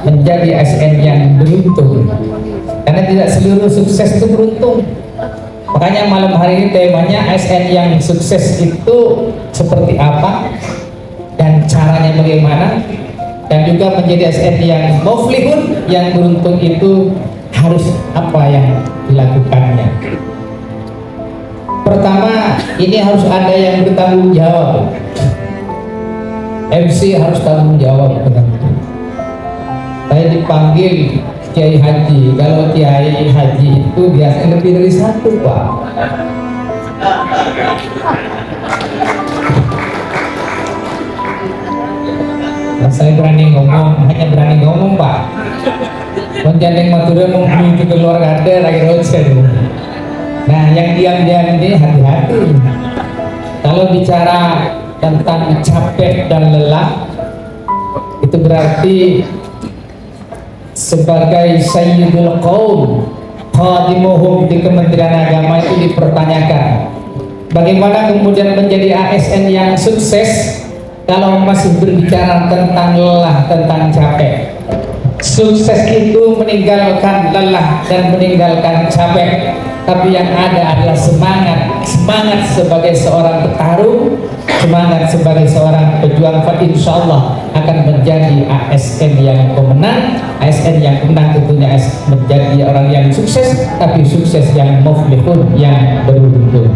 menjadi ASN yang beruntung, karena tidak seluruh sukses itu beruntung. Makanya malam hari ini temanya ASN yang sukses itu seperti apa dan caranya bagaimana, dan juga menjadi ASN yang muflihun, yang beruntung itu harus apa yang dilakukannya. Pertama, ini harus ada yang bertanggung jawab. MC harus tanggung jawab. Saya dipanggil Kiai Haji. Kalau Kiai Haji itu biasanya lebih dari satu, Pak. Nah, saya berani ngomong, hanya berani ngomong, Pak. Menjandeng Madura mau menuju ke luar ada lagi rocer. Nah, yang diam-diam ini hati-hati. Kalau bicara tentang capek dan lelah, itu berarti sebagai Sayyidul Qaum, khadimuhum di Kementerian Agama itu dipertanyakan. Bagaimana kemudian menjadi ASN yang sukses kalau masih berbicara tentang lelah, tentang capek? Sukses itu meninggalkan lelah dan meninggalkan capek, tapi yang ada adalah semangat sebagai seorang petarung, semangat sebagai seorang pejuang. Insyaallah akan menjadi ASN yang pemenang. ASN yang menang tentunya menjadi orang yang sukses, tapi sukses yang muflihun, yang beruntung.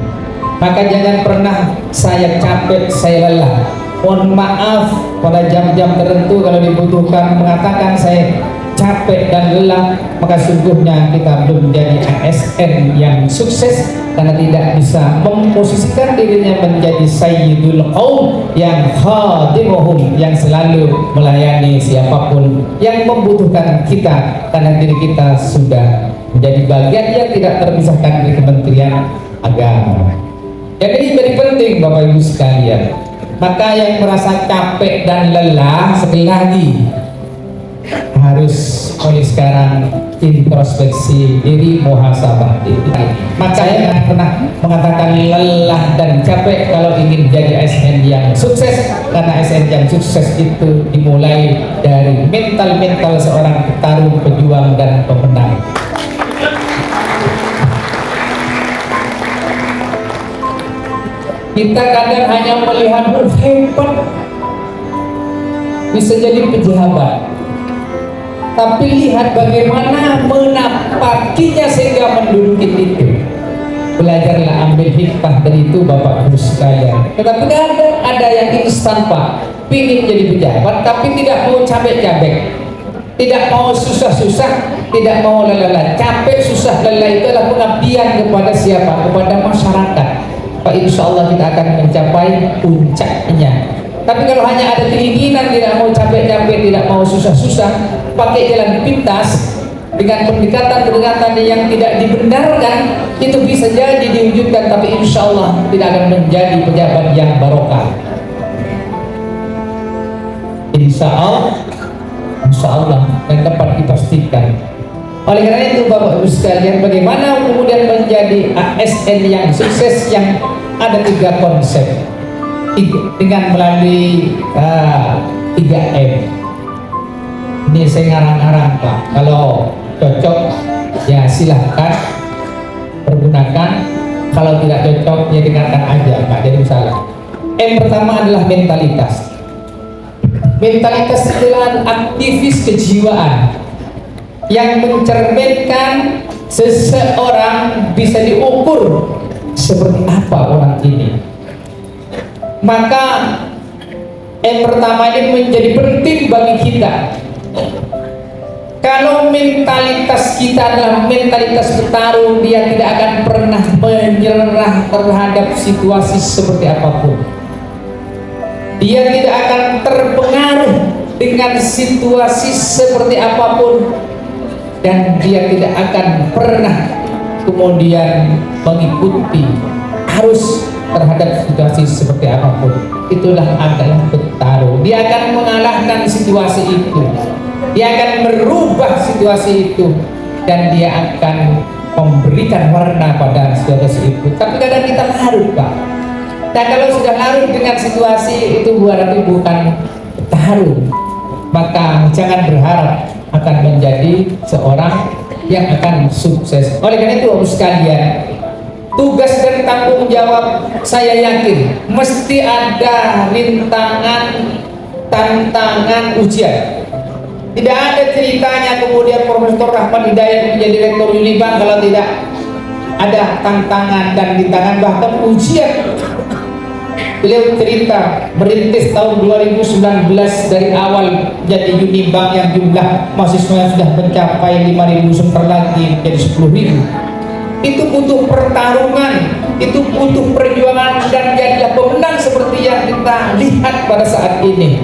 Maka jangan pernah saya capek, saya lelah. Mohon maaf pada jam-jam tertentu kalau dibutuhkan mengatakan saya capek dan lelah, maka sungguhnya kita belum menjadi ASN yang sukses, karena tidak bisa memposisikan dirinya menjadi Sayyidul Qaum, yang khadimuhum, yang selalu melayani siapapun yang membutuhkan kita, karena diri kita sudah menjadi bagian yang tidak terpisahkan dari Kementerian Agama. Jadi ini very penting Bapak Ibu sekalian. Maka yang merasa capek dan lelah, sekali lagi harus mulai sekarang introspeksi diri, muhasabah diri. Maka saya pernah mengatakan lelah dan capek kalau ingin jadi ASN yang sukses, karena ASN yang sukses itu dimulai dari mental seorang petarung, pejuang, dan pemenang. Kita kadang hanya melihat hebat, bisa jadi pejabat, tapi lihat bagaimana menapakinya sehingga menduduki itu. Belajarlah, ambil hikmah dari itu Bapak Ibu sekalian. Tetapi ada yang instan, Pak, pingin jadi pejabat tapi tidak mau capek-capek, tidak mau susah-susah, tidak mau lelah. Capek, susah, lelah itu adalah pengabdian kepada siapa? Kepada masyarakat. Pak, insya Allah kita akan mencapai puncaknya. Tapi kalau hanya ada keinginan, tidak mau capek-capek, tidak mau susah-susah, pakai jalan pintas dengan pendekatan yang tidak dibenarkan, itu bisa jadi diwujudkan, tapi insya Allah tidak akan menjadi pejabat yang barokah. Insya Allah yang dapat dipastikan. Oleh karena itu Bapak Ibu sekalian, bagaimana kemudian menjadi ASN yang sukses, yang ada 3 konsep dengan melalui 3M. Ini saya ngarang-ngarang, Pak. Kalau cocok ya silahkan pergunakan, kalau tidak cocok ya dengarkan aja, Pak, jadi masalah. M pertama adalah mentalitas. Mentalitas adalah aktivis kejiwaan yang mencerminkan seseorang bisa diukur seperti apa orang ini. Maka yang pertama ini menjadi penting bagi kita. Kalau mentalitas kita adalah mentalitas petarung, dia tidak akan pernah menyerah terhadap situasi seperti apapun. Dia tidak akan terpengaruh dengan situasi seperti apapun, dan dia tidak akan pernah kemudian mengikuti arus terhadap situasi seperti apapun. Itulah adalah petarung. Dia akan mengalahkan situasi itu, dia akan merubah situasi itu, dan dia akan memberikan warna pada situasi itu. Tapi kadang kita larut, Pak. Nah, kalau sudah larut dengan situasi itu berarti bukan petarung, maka jangan berharap akan menjadi seorang yang akan sukses. Oleh karena itu Bapak sekalian, tugas dan tanggung jawab saya yakin mesti ada rintangan, tantangan, ujian. Tidak ada ceritanya kemudian Profesor Rahman Hidayat menjadi rektor Unibank kalau tidak ada tantangan dan rintangan, bahkan ujian. Beliau cerita merintis tahun 2019 dari awal jadi Unibank yang jumlah mahasiswa sudah mencapai 5.000, sebentar lagi menjadi 10.000. Itu butuh pertarungan, itu butuh perjuangan, dan jadilah pemenang seperti yang kita lihat pada saat ini.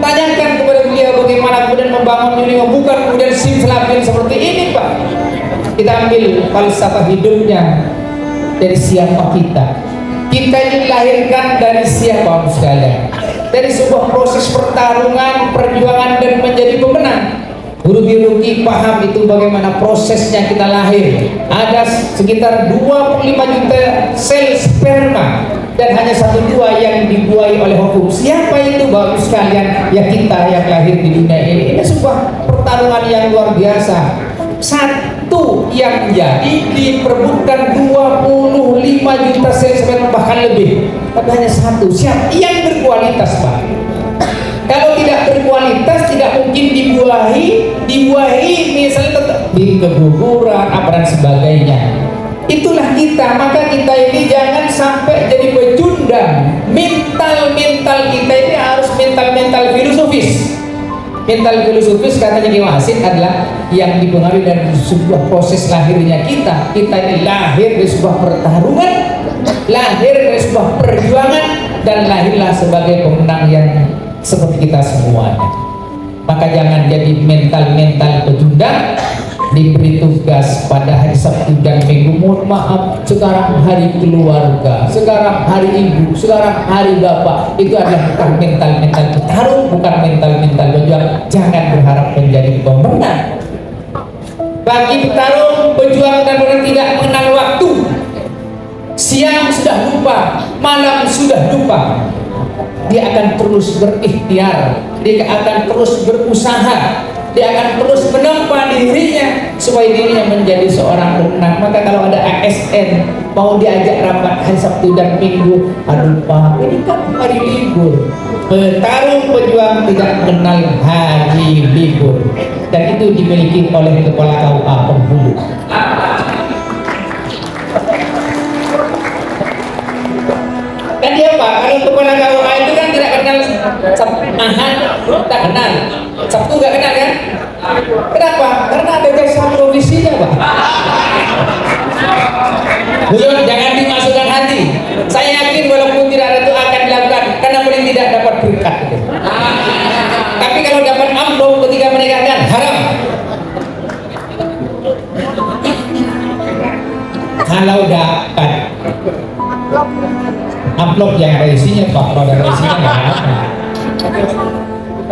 Tanyakan kepada beliau bagaimana kemudian membangun Unibank, bukan kemudian simsalabim seperti ini, Pak. Kita ambil falsafah hidupnya dari siapa kita. Kita ini dilahirkan dari siapa sekalian? Dari sebuah proses pertarungan, perjuangan, dan menjadi pemenang. Guru biologi paham itu bagaimana prosesnya kita lahir. Ada sekitar 25 juta sel sperma dan hanya 1-2 yang dibuai oleh hukum. Siapa itu Bapak sekalian? Ya kita yang lahir di dunia ini. Ini sebuah pertarungan yang luar biasa. Satu yang jadi diperebutkan 25 juta sel sperma bahkan lebih, tapi hanya satu. Siapa yang berkualitas, Pak? Kalau tidak berkualitas tidak mungkin dibuahi misalnya tetap di keguguran apa dan sebagainya. Itulah kita. Maka kita ini jangan sampai jadi pecundang. Mental kita ini harus mental filosofis. Mental filosofis katanya Ki Wasit adalah yang dipengaruhi dari sebuah proses lahirnya kita. Kita ini lahir dari sebuah pertarungan, lahir dari sebuah perjuangan, dan lahirlah sebagai pemenang yang seperti kita semuanya. Maka jangan jadi mental pecundang. Diberi tugas pada hari Sabtu dan Minggu, mohon maaf, sekarang hari keluarga, sekarang hari ibu, sekarang hari bapak, itu adalah bukan mental bertarung, bukan mental berjuang. Jangan berharap menjadi pemenang. Bagi bertarung, berjuang dan pemenang tidak mengenal waktu. Siang sudah lupa, malam sudah lupa. Dia akan terus berikhtiar, dia akan terus berusaha, dia akan terus menempa dirinya supaya dirinya menjadi seorang pemenang. Maka kalau ada ASN mau diajak rapat hari Sabtu dan Minggu, aduh Pak, ini kan hari libur. Bertarung pejuang tidak mengenal hari libur, dan itu dimiliki oleh Kepala KUA Bengkulu. Kan dia Pak, kalau Kepala KUA itu kan tidak kenal Ahad, tak kenal Sabtu, gak kenal kan? Kenapa? Karena ada jasa provisinya, Pak. Buyon, jangan dimasukkan hati. Saya yakin walaupun tidak ada itu akan dilakukan, karena paling tidak dapat berkat. Tapi kalau dapat amplop ketika menikahkan, haram. Kalau dapat amplop yang ada isinya, Pak, kalau ada isinya nggak apa.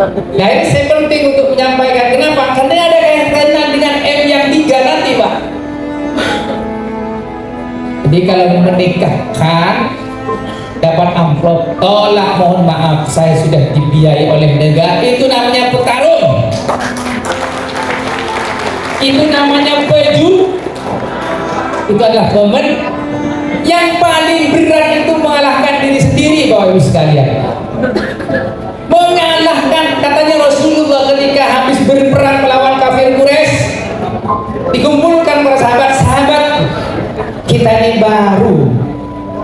Nah ini saya penting untuk menyampaikan. Kenapa? Karena ada kaitan dengan M yang 3 nanti, Pak. Jadi kalau menikahkan dapat amplop, tolak, mohon maaf, saya sudah dibiayai oleh negara. Itu namanya petarung. Itu namanya peju. Itu adalah pemen. Yang paling berat itu mengalahkan diri sendiri, Bapak Ibu sekalian. Mengalahkan, katanya Rasulullah ketika habis berperang melawan kafir Quraisy, dikumpulkan para sahabat, kita ini baru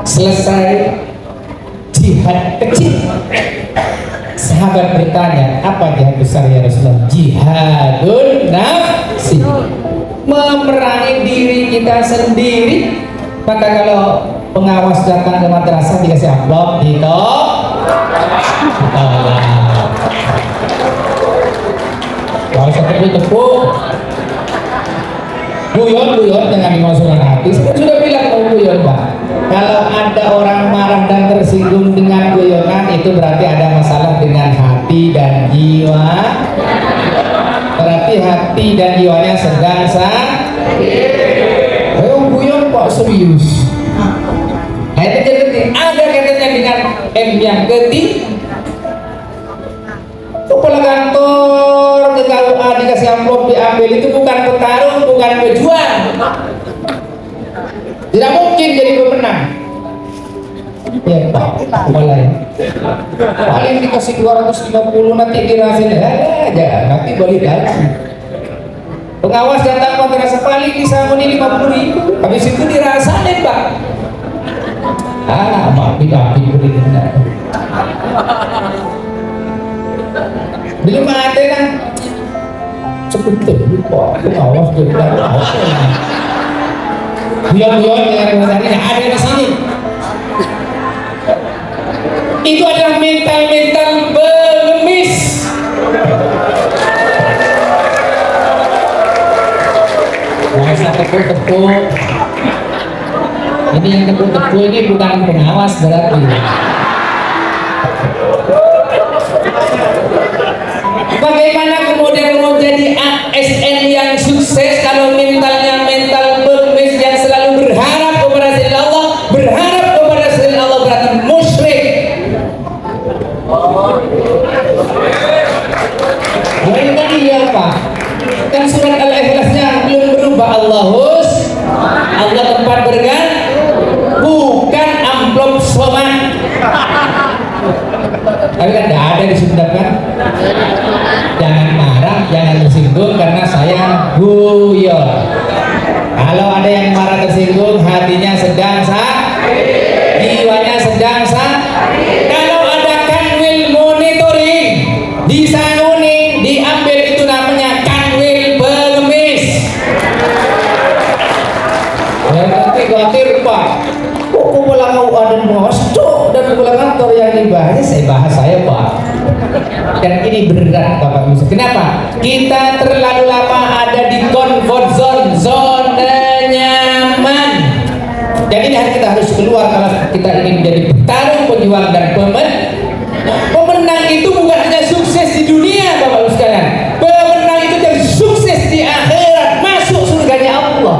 selesai jihad kecil. Sahabat bertanya, apa jihad besar ya Rasulullah? Jihadun nafsi, memerangi diri kita sendiri. Maka kalau pengawas datang ke madrasah dikasih amplop, kalau saya tepuk Buyon dengan dimasukkan hati. Saya sudah bilang ke Buyon, Pak, kalau ada orang marah dan tersinggung dengan guyonan, itu berarti ada masalah dengan hati dan jiwa. Berarti hati dan jiwanya sedang sakit. Buyon Pak serius. Nah itu jadi ada kaitannya dengan M yang ketiga. Kepala kantor dikasih amplop diambil, itu bukan petarung, bukan pejuang. Tidak mungkin jadi pemenang. Ya Pak, mulai paling dikasih 250, nanti dirasain aja, nanti balik lagi. Pengawas datang Pak, terasa paling disangoni 50.000, habis itu dirasain Pak. Maaf tidak beri belum ada kan sebetulnya Pak, pengawas juga biar jangan ada di sini. Itu adalah mental pengemis. Masa tepuk-tepuk. Ini yang tepuk-tepuk ini bukan pengawas berarti. Bagaimana kemudian mau jadi ASN yang sukses kalau mentalnya mental pengemis yang selalu berharap kepada selain Allah, berharap kepada selain Allah berarti musyrik. Ini dia Pak, kan surat Al-Ikhlasnya belum berubah. Allah tempat bergan, bukan amplop soman. Tapi kan tidak ada di Sunda kan. Jangan marah, jangan tersinggung karena saya guyon. Kalau ada yang marah tersinggung, hatinya sedang sakit, jiwanya sedang sakit. Kalau ada kanwil monitoring, disanguni, diambil, itu namanya kanwil pengemis. Nanti khawatir Pak, kok pulang ada mostok dan pulang kantor yang dibahas, saya bahas saya Pak. Dan ini berat Bapak Ibu. Kenapa? Kita terlalu lama ada di comfort zone, zona nyaman. Jadi kita harus keluar kalau kita ingin menjadi petarung, pejuang dan pemenang. Itu bukan hanya sukses di dunia Bapak Ibu sekalian. Pemenang itu jadi sukses di akhirat, masuk surganya Allah.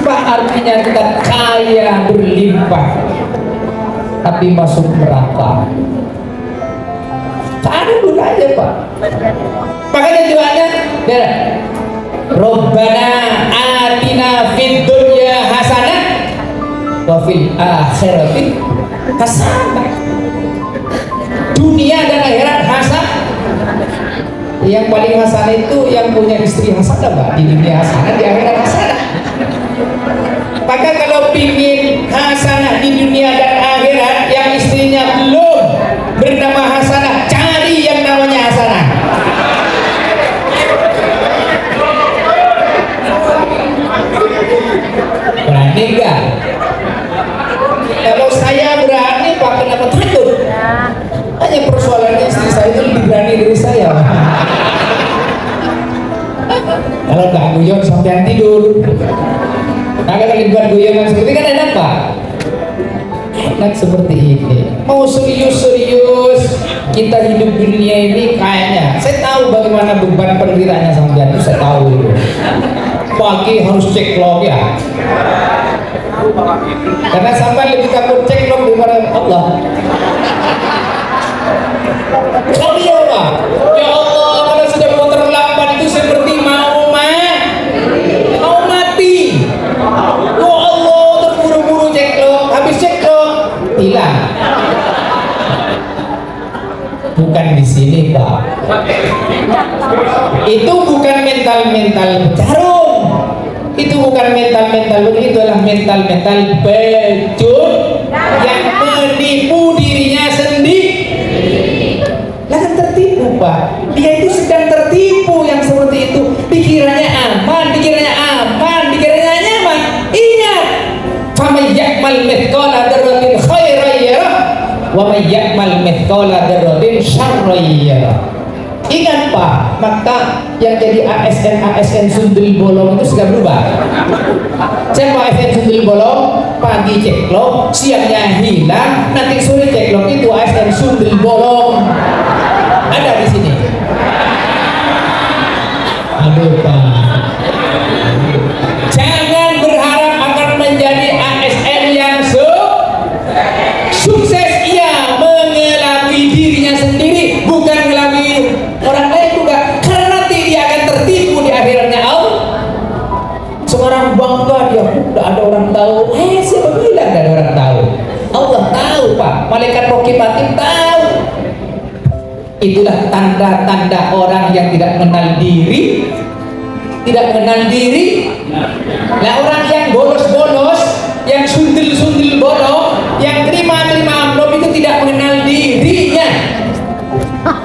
Apa artinya kita kaya berlimpah tapi masuk neraka? Tak ada gunanya Pak. Makanya doanya Rabbana atina fid dunya hasanah wa fil akhirati hasanah. Dunia dan akhirat hasanah. Yang paling hasanah itu yang punya istri hasanah Pak. Di dunia hasanah, di akhirat hasanah. Maka kalau pingin hasanah di dunia dan akhirat, yang istrinya belum bernama hasanah, cari yang namanya hasanah. Berani enggak? Kalau saya berani Pak, kenapa takut? Hanya persoalannya istri saya itu lebih berani dari saya. Kalau nggak guyon sampai tidur. Nah, kalau dibuat guyonan seperti kan enak Pak. Enak seperti ini. Mau serius-serius kita hidup dunia ini kayaknya. Saya tahu bagaimana beban penderitaannya sampean itu, saya tahu itu. Pagi harus cek log ya. Karena sampai lebih takut cek log daripada Allah. Kalau dia Pak, ya Allah, kalau sudah mau terlambat itu seperti mau mati. Ya Allah, terburu-buru ceklok, habis ceklok hilang. Bukan di sini Pak. Itu bukan mental petarung. Itu bukan mental begitu, adalah mental bejut yang menipu dirinya sendiri. Jangan tertipu Pak. Dia itu sedang tertipu yang seperti itu. Pikirannya aman, pikirannya nyaman. Ingat, faman ya'mal mithqala dzarratin khairan yarah wa man ya'mal mithqala dzarratin syarran yarah. Ingat Pak, maka yang jadi ASN sundel bolong itu sudah berubah. Siapa ASN sundel bolong? Pagi ceklok, siangnya hilang, nanti sore ceklok, itu ASN sundel bolong. Ada di sini. Aduh Pak. Jangan berharap akan menjadi ASN yang sukses. Ia mengelabui dirinya sendiri. hakim tahu. Itulah tanda-tanda orang yang tidak mengenal diri. Tidak mengenal diri. Nah, orang yang bolos-bolos, yang sundel-sundel bodoh, yang terima-terima amplop itu tidak mengenal dirinya.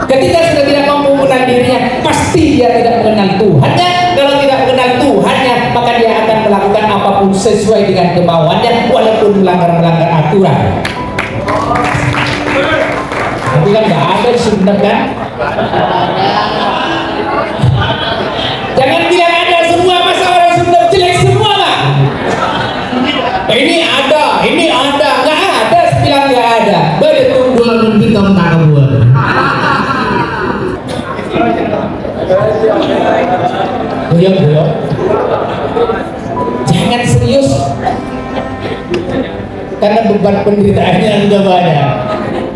Ketika sudah tidak mampu mengenal dirinya, pasti dia tidak mengenal Tuhannya. Kalau tidak mengenal Tuhannya, maka dia akan melakukan apapun sesuai dengan kemauannya, walaupun melanggar aturan. Tapi kan nggak ada sebenarnya kan? Jangan bilang ada, semua masa orang Sunda jelek semua lah. Ini ada, nggak ada, bilang nggak ada. Betul dua menteri tak buat. Goyang. Jangan serius, karena beban penderitaannya sudah banyak.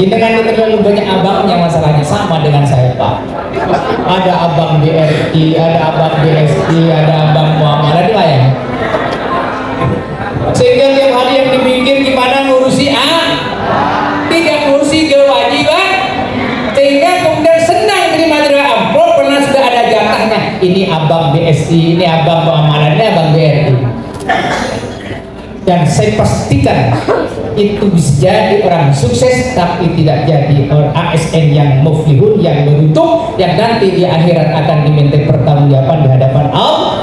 Dengan terlalu banyak abangnya masalahnya, sama dengan saya Pak. Ada abang BRI, ada abang BSI, ada abang muamalah, dilayang. Sehingga tiap hari yang dipikir gimana ngurusi tidak ngurusi kewajiban, sehingga kemudian senang terima amplop karena sudah ada jatahnya. Ini abang BSI, ini abang muamalah, ini abang BRI. Dan saya pastikan itu bisa jadi orang sukses, tapi tidak jadi orang ASN yang muflihun, yang beruntung, yang nanti di akhirat akan diminta pertanggungjawaban di hadapan Allah.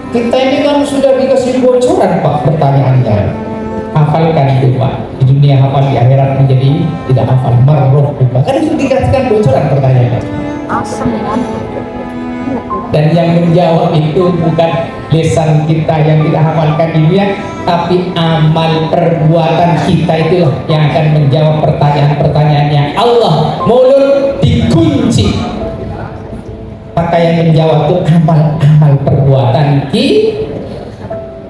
Kita ini kan sudah dikasih bocoran Pak pertanyaannya. Hafalkan itu Pak. Di dunia hafal, di akhirat menjadi tidak hafal. Marroh Pak. Kan itu dikasihkan bocoran pertanyaannya. Dan yang menjawab itu bukan lisan kita yang tidak hafalkan dunia, tapi amal perbuatan kita itulah yang akan menjawab pertanyaan-pertanyaannya Allah. Mulut dikunci, maka yang menjawab itu amal perbuatan kita.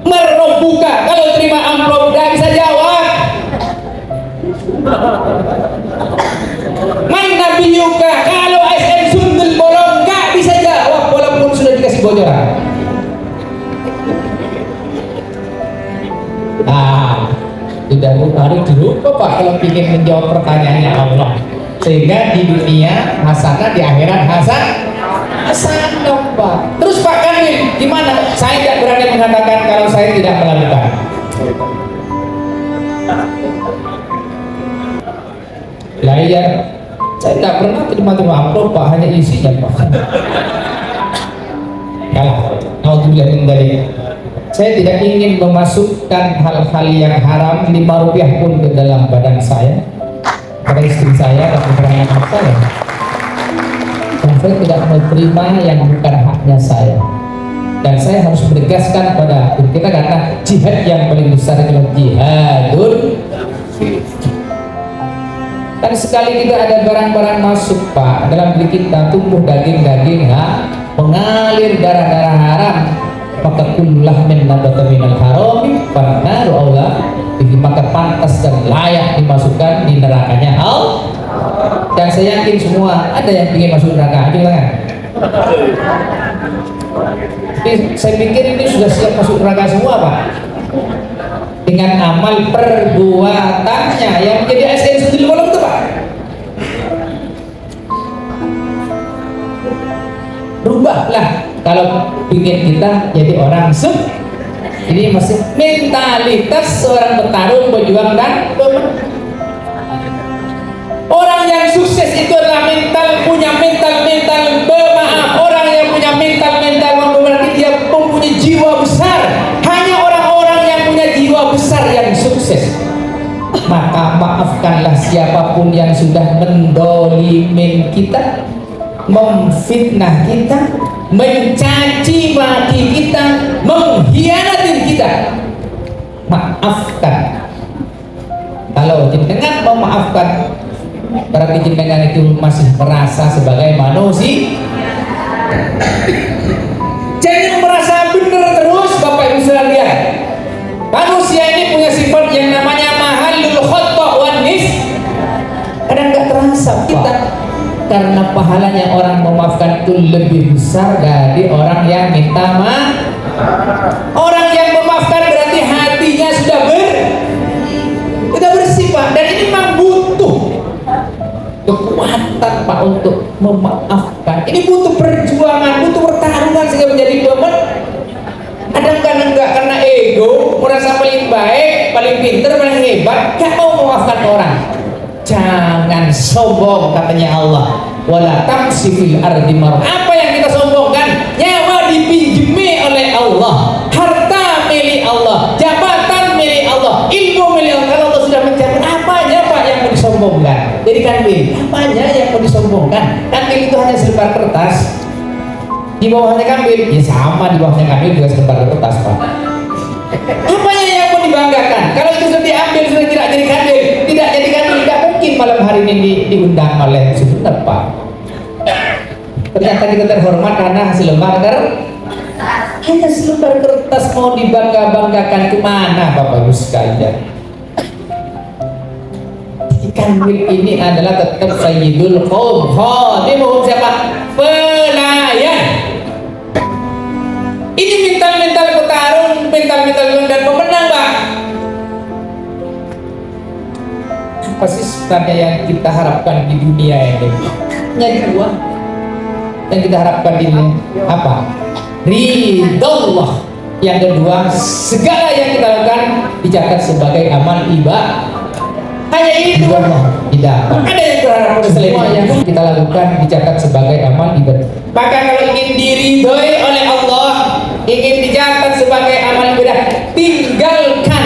Merobuka, kalau terima amplop tidak bisa jawab. Man nabiyuka, kalau ASN sundel bolong nggak bisa jawab walaupun sudah dikasih bocoran. Sudah harus dilupa Pak kalau ingin menjawab pertanyaannya Allah, sehingga di dunia hasanah, di akhirat hasanah Pak. Terus Pak Kanwil gimana? Saya tidak berani mengatakan kalau saya tidak melakukan. Lah iya, saya tidak pernah terima amplop Pak, hanya isinya Pak. Kalah. Alhamdulillah dari. Saya tidak ingin memasukkan hal-hal yang haram 5 rupiah pun ke dalam badan saya, pada istri saya, dan keterangan anak saya. Dan saya tidak menerima yang bukan haknya saya. Dan saya harus menegaskan pada kita, karena jihad yang paling besar adalah jihadun. Dan sekali kita ada barang-barang masuk Pak dalam diri kita, tumbuh daging-daging mengalir darah-darah haram, maka kullah min nabata minal harami fannaru aula bihi, maka pantas dan layak dimasukkan di nerakanya Allah. Dan saya yakin semua ada yang ingin masuk neraka, aja kan? Saya pikir ini sudah siap masuk neraka semua Pak, dengan amal perbuatannya yang menjadi ASN sendiri bolong itu Pak. Rubahlah kalau ingin kita jadi orang ini masih mentalitas seorang bertarung, berjuang dan orang yang sukses itu adalah punya mental bermaaf. Orang yang punya mental berarti dia mempunyai jiwa besar. Hanya orang-orang yang punya jiwa besar yang sukses. Maka maafkanlah siapapun yang sudah mendolimin kita, memfitnah kita, mencaci maki kita, mengkhianati kita. Maafkan. Kalau jenengan memaafkan, berarti jenengan itu masih merasa sebagai manusia. Jangan merasa benar terus Bapak Ibu sekalian. Manusia ini punya sifat yang namanya mahalul khata' wan nis. Kadang nggak terasa kita, karena pahalanya orang memaafkan itu lebih besar dari orang yang minta maaf. Orang yang memaafkan berarti hatinya sudah sih Pak, dan ini memang butuh kekuatan Pak untuk memaafkan. Ini butuh perjuangan, butuh pertarungan sehingga menjadi momen. Kadang-kadang enggak karena ego, merasa paling baik, paling pintar, paling hebat, gak mau memaafkan orang. Jangan sombong, katanya Allah. Wala tamsi fil ardi marha. Apa yang kita sombongkan? Nyawa dipinjami oleh Allah, harta milik Allah, jabatan milik Allah, ilmu milik Allah. Kalau Allah sudah mencabut, apanya Pak yang mau disombongkan? Jadi kandil, apanya yang mau disombongkan? Kandil itu hanya selembar kertas. Di bawahnya kambing, ya sama di bawahnya kambing juga selembar kertas Pak. Apanya yang mau dibanggakan? Kalau itu sudah diambil, sudah tidak jadi kandil, tidak jadi kandil, tidak mungkin malam hari ini diundang oleh Sudah Pak. Ternyata kita terhormat karena hasil lembar kertas. Hanya selembar kertas mau dibangga-banggakan kemana Bapak Ibu sekalian? Kandil ini adalah tetap sayyidul qaum, khadimuhum siapa? Pelayan. Ini mental-mental petarung, mental-mental dan pemenang Pak. Apa sih sebenarnya yang kita harapkan di dunia ini? Hanya dua yang kita harapkan ini apa? Ridallah. Yang kedua, segala yang kita lakukan dicatat sebagai amal ibadah. Hanya itu tidak. Ada yang berharap selain yang kita lakukan dicatat sebagai amal ibadah. Maka kalau ingin diridhoi oleh Allah, ingin dicatat sebagai amal ibadah, tinggalkan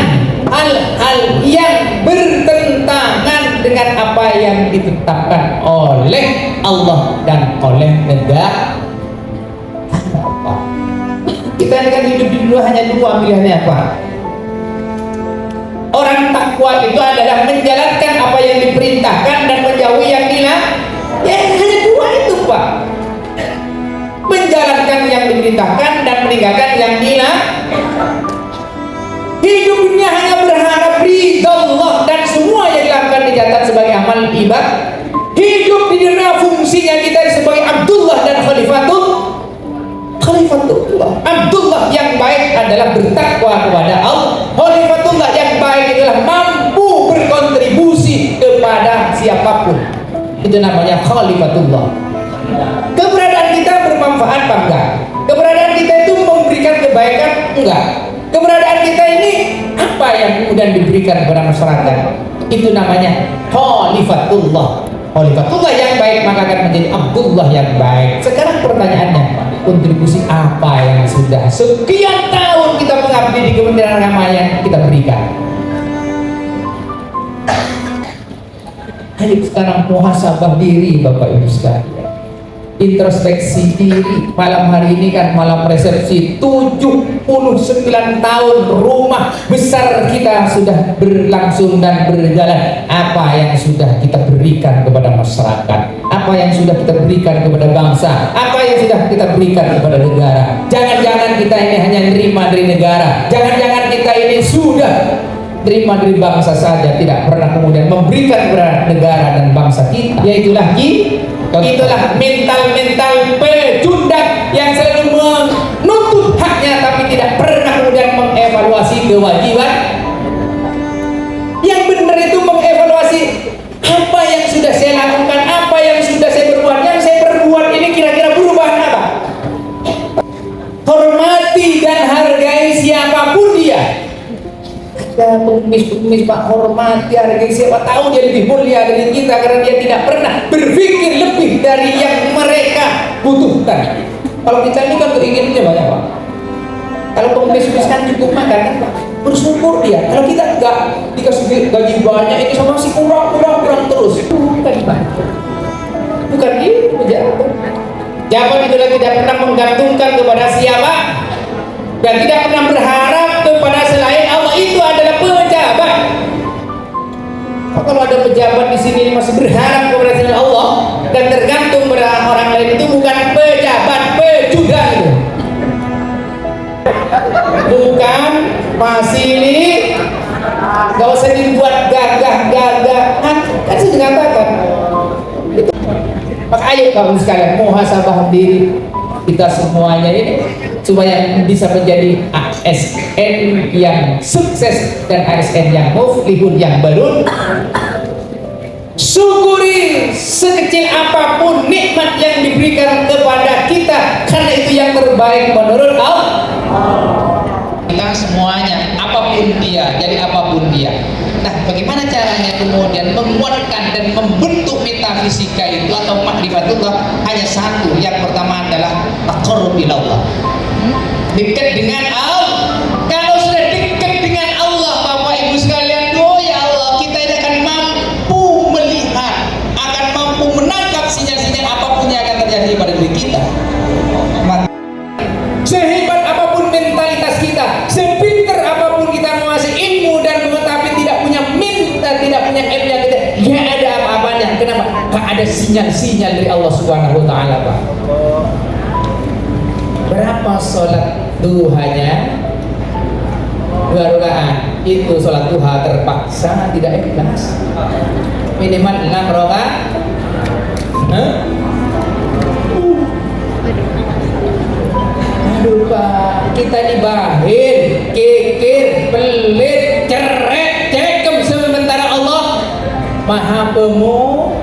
hal-hal yang bertentangan dengan apa yang ditetapkan oleh Allah dan oleh negara. Kita ini kan hidup di dunia hanya dua pilihannya apa? Orang takwa itu adalah menjalankan apa yang diperintahkan dan menjauhi yang dilarang. Ya hanya dua itu Pak. Menjalankan yang diperintahkan dan meninggalkan yang dilarang. Hidup dunia hanya berharap ridha Allah dan semua yang dilakukan dicatat sebagai amal ibadah. Hidup di dunia fungsinya kita sebagai Abdullah dan Khalifatullah. Abdullah yang baik adalah bertakwa kepada Allah. Khalifatullah yang baik adalah mampu berkontribusi kepada siapapun. Itu namanya Khalifatullah. Keberadaan kita bermanfaat apa enggak? Keberadaan kita itu memberikan kebaikan enggak? Keberadaan kita ini apa yang kemudian diberikan kepada masyarakat? Itu namanya Khalifatullah. Khalifatullah yang baik maka akan menjadi Abdullah yang baik. Sekarang pertanyaannya, kontribusi apa yang sudah sekian tahun kita mengabdi di Kementerian Agama yang kita berikan? Ayo sekarang muhasabah diri Bapak Ibu sekalian, introspeksi diri. Malam hari ini kan malam resepsi 79 tahun rumah besar kita sudah berlangsung dan berjalan. Apa yang sudah kita berikan kepada masyarakat? Apa yang sudah kita berikan kepada bangsa? Apa yang sudah kita berikan kepada negara? Jangan-jangan kita ini hanya nerima dari negara. Jangan-jangan kita ini sudah terima dari bangsa saja, tidak pernah kemudian memberikan kepada negara dan bangsa kita. Yaitulah itulah mental-mental pecundang yang selalu menuntut haknya tapi tidak pernah kemudian mengevaluasi kewajiban. Yang benar itu mengevaluasi apa yang sudah saya lakukan, apa yang sudah saya berbuat. Yang saya perbuat ini kira-kira berubah apa? Hormati dan hargai siapapun dia. Ya pengemis Pak, hormati hargai siapa, tahu dia lebih mulia dari kita karena dia tidak pernah berpikir lebih dari yang mereka butuhkan. Kalau kita ini kan keinginannya banyak Pak. Kalau pengemis kan cukup makan kan Pak, bersyukur dia. Kalau kita enggak dikasih gaji banyak, ini sama si kurang terus. Bukan Pak, bukan itu pejabat. Jabat itu tidak pernah menggantungkan kepada siapa dan tidak pernah berharap kepada selain Allah. Itu adalah pejabat. Kalau ada pejabat di sini masih berharap kepada selain Allah dan tergantung pada orang lain, itu bukan pejabat, pecundang itu. Bukan fasili. Gak usah dibuat gagah-gagah. Kan sudah dikatakan. Maka ayo kamu sekalian muhasabah diri kita semuanya ini supaya bisa menjadi ASN yang sukses dan ASN yang muflihun yang baru. Syukuri sekecil apapun nikmat yang diberikan kepada kita, karena itu yang terbaik menurut Allah. Kita semuanya, apapun dia, jadi apapun dia. Nah, bagaimana caranya kemudian menguatkan dan membentuk metafisika itu atau makrifatullah? Hanya satu. Yang pertama adalah taqarrub ila Allah. Dekat dengan Allah. Kalau sudah dekat dengan Allah, Bapak Ibu sekalian, oh ya Allah, kita ini akan mampu melihat, akan mampu menangkap sinyal-sinyal apapun yang akan terjadi pada diri kita. Sehebat apapun mentalitas kita, sepinter apapun kita menguasai ilmu dan mengetahui, tidak punya minta, tidak punya ilmu yang kita, ya ada apa-apanya. Kenapa? Gak ada sinyal-sinyal dari Allah Subhanahu wa Ta'ala, Pak. Berapa sholat duhanya? 2 rakaat. Itu sholat duha terpaksa, tidak ikhlas. Minimal 6 rakaat. Aduh Pak, kita ini bahil, kikir, pelit, cerek, cekem, sementara Allah Maha Pemurah.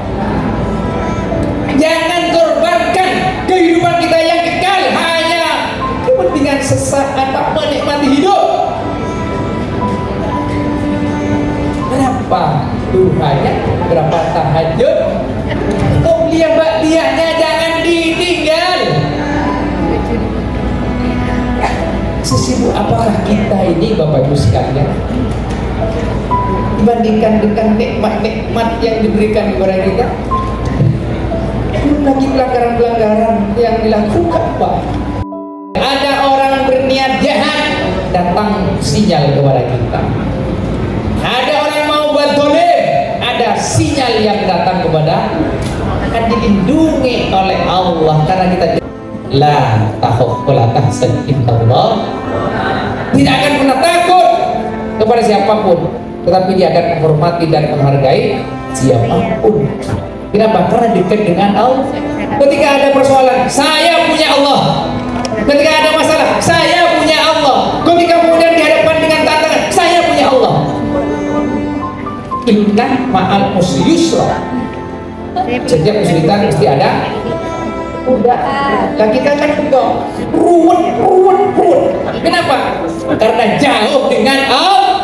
Jangan korbankan kehidupan kita yang kekal hanya kepentingan sesaat, tak menikmati hidup. Berapa duhanya, berapa tahajud, qobliyah ba'diyahnya jangan ditinggal. Sesibuk apakah kita ini Bapak Ibu sekalian dibandingkan dengan nikmat-nikmat yang diberikan kepada kita? Belum lagi pelanggaran-pelanggaran yang dilakukan, Pak. Ada orang berniat jahat, datang sinyal kepada kita. Ada orang mau buat dolim, ada sinyal yang datang kepada, akan dilindungi oleh Allah karena kita la takhaf wa la tahzan innallaha, tidak akan pernah takut kepada siapapun, tetapi dia akan menghormati dan menghargai siapapun. Kenapa? Karena dekat dengan Allah. Ketika ada persoalan, saya punya Allah. Ketika ada masalah, saya punya Allah. Ketika kemudian dihadapkan dengan tantangan, saya punya Allah. Inna ma'al usri yusra. Setiap kesulitan mesti ada udah. Nah kita kan enggak ruwet. Kenapa? Karena jauh dengan Allah.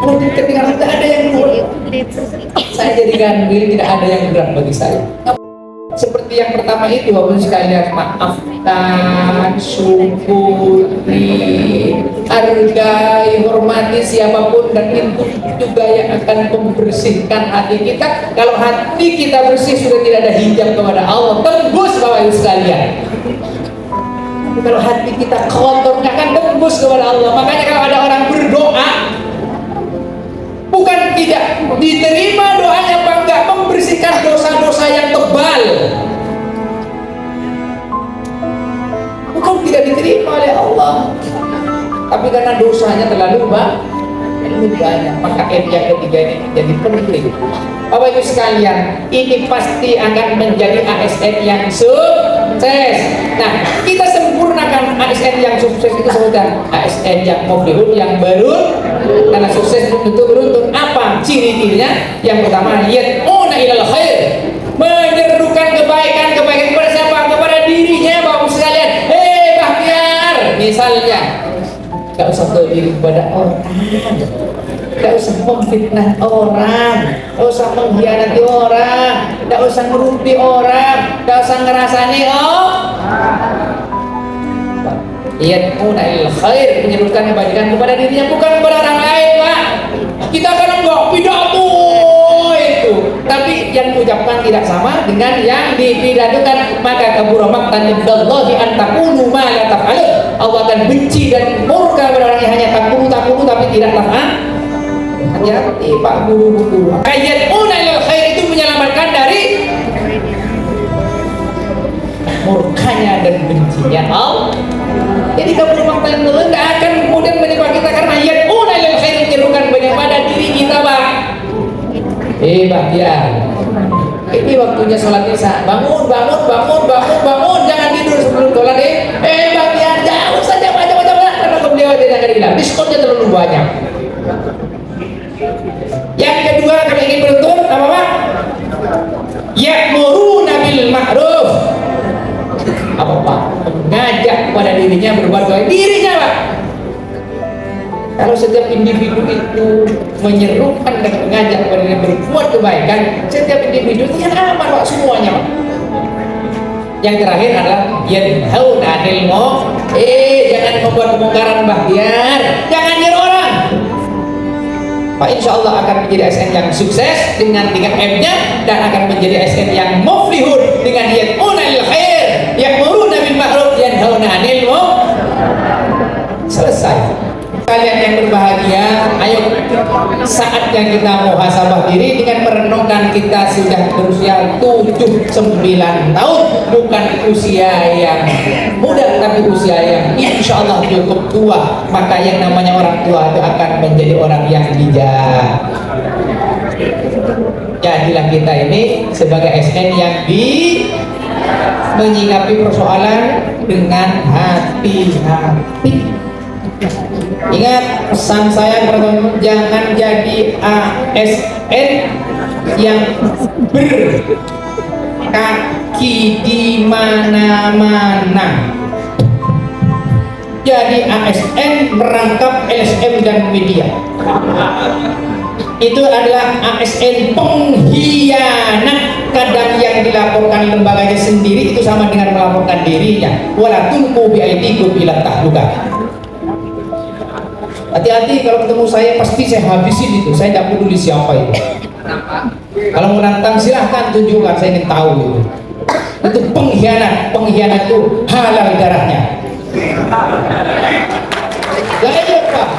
Kalau dekat dengan Allah, tidak ada yang ruwet. Saya jadikan diri tidak ada yang berat bagi saya. Seperti yang pertama itu, Bapak sekalian, maafkan, syukuri, hargai, hormati siapapun, dan itu juga yang akan membersihkan hati kita. Kalau hati kita bersih, sudah tidak ada hijab kepada Allah, tembus Bapak Ibu sekalian. Kalau hati kita kotor, nggak akan tembus kepada Allah. Makanya kalau ada orang berdoa, bukan tidak diterima doanya, Pak, enggak, membersihkan dosa-dosa yang tebal. Bukan tidak diterima oleh Allah, tapi karena dosanya terlalu banyak, maka ayat yang ketiga ini jadi penting. Bapak Ibu sekalian, ini pasti akan menjadi ASN yang sukses. Nah, kita sempurnakan ASN yang sukses itu sebutan ASN yang muflihun, yang baru. Karena sukses untuk beruntun, apa ciri-cirinya? Yang pertama, yad'una ilal khair, menyerukan kebaikan kepada siapa? Kepada dirinya, Bapak sekalian. Bahtiar, misalnya, gak usah berdiri kepada orang, gak usah memfitnah orang, gak usah mengkhianati orang, gak usah ngerumpi orang, gak usah ngerasani yad'una ilal khair, menyerukan kebaikan kepada dirinya, bukan kepada orang lain, Pak. Kita kan enggak pidato itu, tapi yang diucapkan tidak sama dengan yang dipidatukan. Maka kabura maqtan indallahi an taqulu ma la taf'alun. Allah akan benci dan murka kepada orang yang hanya takulu tapi tidak taf'al. Hati-hati Pak guru-guru. Yad'una ilal khair itu menyelamatkan dari murkanya dan bencinya Allah. Jadi kabur maqtan indallah tidak akan kemudian menimpa kita, karena yad'una ilal khair, menyerukan banyak pada diri kita, Pak. Bahtiar, ini waktunya sholat isya. Bangun, jangan tidur sebelum sholat. Bahtiar, jauh saja baca. lewat dia akan hilang, diskonnya terlalu banyak. Yang kedua kami ingin menuntut apa Pak? Ya'muruna bil ma'ruf. Apa Pak? Mengajak kepada dirinya berbuat baik. Dirinya Pak. Kalau setiap individu itu menyerukan dan mengajak kepada dirinya berbuat kebaikan, setiap individu itu kan aman Pak semuanya Pak. Yang terakhir adalah yanhauna 'anil jangan membuat kemungkaran Bahtiar, jangan nyuruh orang. Pak insya Allah akan menjadi ASN yang sukses dengan tingkat M-nya dan akan menjadi ASN yang muflihun dengan yad'una lil khair, ya'muruna bil ma'ruf, yanhauna 'anil munkar. Selesai. Kalian yang berbahagia, ayo saatnya kita muhasabah diri dengan merenungkan kita sudah berusia 7-9 tahun, bukan usia yang muda tapi usia yang insya Allah cukup tua. Maka yang namanya orang tua itu akan menjadi orang yang bijak. Jadilah kita ini sebagai SN yang menyikapi persoalan dengan hati-hati. Ingat pesan saya kepada teman-teman, jangan jadi ASN yang berkaki di mana-mana. Jadi ASN merangkap LSM dan media. Itu adalah ASN pengkhianat. Kadang yang dilaporkan lembaganya sendiri itu sama dengan melaporkan dirinya. Wala tulqu biaidikum ila tahlukah. Hati-hati kalau ketemu saya, pasti saya habisin itu. Saya tidak peduli siapa itu. Kalau mau nantang silahkan tunjukkan, saya ingin tahu itu. Itu pengkhianat. Pengkhianat itu halal darahnya. Pak.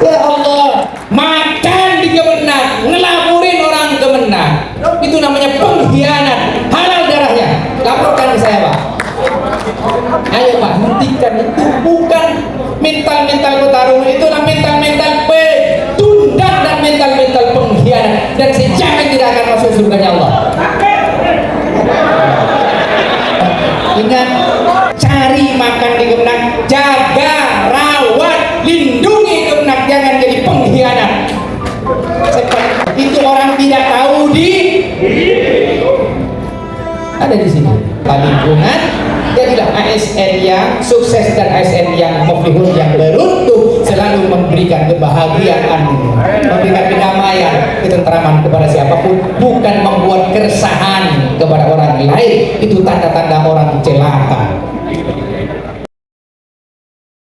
Ya Allah, makan di Kemenang, ngelaporin orang Kemenang, itu namanya pengkhianat, halal darahnya. Laporkan ke saya Pak. Ayo Pak, hentikan itu. Bukan mental-mental petarung, itulah mental-mental pecundang dan mental-mental pengkhianat, dan saya jamin tidak akan masuk surganya Allah. Ingat, cari makan di Kemenang, jaga, rawat, lindungi Kemenang, jangan jadi pengkhianat. Itu orang tidak tahu ada di sini. Lingkungan, jadilah ASN yang sukses dan ASN yang muflihun, yang beruntung, selalu memberikan kebahagiaan, memberikan kedamaian, ketentraman kepada siapapun, bukan membuat keresahan kepada orang lain. Itu tanda-tanda orang celaka.